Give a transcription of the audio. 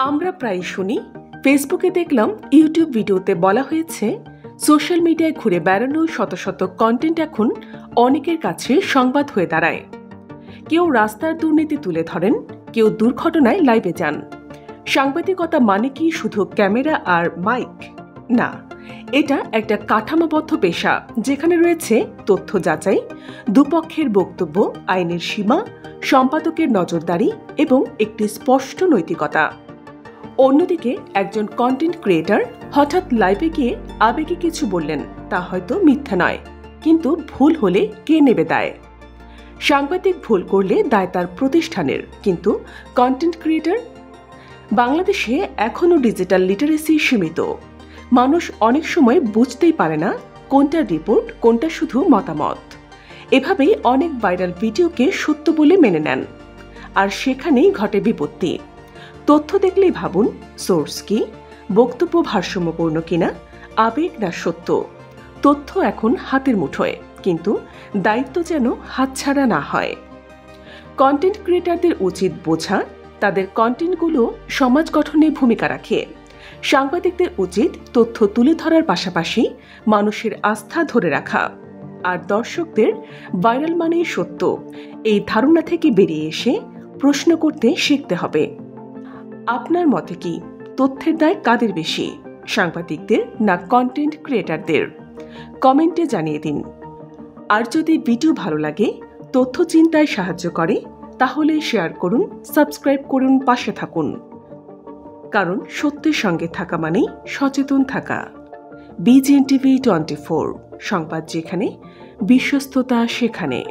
আমরা প্রায় শুনি, ফেসবুকে দেখলাম, ইউটিউব ভিডিওতে বলা হয়েছে সোশ্যাল মিডিয়ায় ঘুরে বেড়ানো শত শত কন্টেন্ট এখন অনেকের কাছে সংবাদ হয়ে দাঁড়ায়। কেউ রাস্তার দুর্নীতি তুলে ধরেন, কেউ দুর্ঘটনায় লাইভে যান। সাংবাদিকতা মানে কি শুধু ক্যামেরা আর মাইক? না, এটা একটা কাঠামোবদ্ধ পেশা, যেখানে রয়েছে তথ্য যাচাই, দুপক্ষের বক্তব্য, আইনের সীমা, সম্পাদকের নজরদারি এবং একটি স্পষ্ট নৈতিকতা। অন্যদিকে একজন কন্টেন্ট ক্রিয়েটর হঠাৎ লাইভে গিয়ে আবেগে কিছু বললেন, তা হয়তো মিথ্যা নয়, কিন্তু ভুল হলে কে নেবে দায়? সাংবাদিক ভুল করলে দায় তার প্রতিষ্ঠানের, কিন্তু কন্টেন্ট ক্রিয়েটর? বাংলাদেশে এখনও ডিজিটাল লিটারেসি সীমিত। মানুষ অনেক সময় বুঝতেই পারে না কোনটা রিপোর্ট, কোনটা শুধু মতামত। এভাবেই অনেক ভাইরাল ভিডিওকে সত্য বলে মেনে নেন, আর সেখানেই ঘটে বিপত্তি। তথ্য দেখলেই ভাবুন সোর্স কি, বক্তব্য ভারসাম্যপূর্ণ কিনা, আবেগ না সত্য। তথ্য এখন হাতের মুঠোয়, কিন্তু দায়িত্ব যেন হাতছাড়া না হয়। কন্টেন্ট ক্রিয়েটরদের উচিত বোঝা তাদের কন্টেন্টগুলো সমাজ গঠনে ভূমিকা রাখে। সাংবাদিকদের উচিত তথ্য তুলে ধরার পাশাপাশি মানুষের আস্থা ধরে রাখা। আর দর্শকদের ভাইরাল মানেই সত্য, এই ধারণা থেকে বেরিয়ে এসে প্রশ্ন করতে শিখতে হবে। আপনার মতে কি, তথ্যের দায় কাদের বেশি, সাংবাদিকদের না কন্টেন্ট ক্রিয়েটরদের? কমেন্টে জানিয়ে দিন। আর যদি ভিডিও ভালো লাগে, তথ্য চিন্তায় সাহায্য করে, তাহলে শেয়ার করুন, সাবস্ক্রাইব করুন, পাশে থাকুন। কারণ সত্যের সঙ্গে থাকা মানেই সচেতন থাকা। BGN TV 24, সংবাদ যেখানে, বিশ্বস্ততা সেখানে।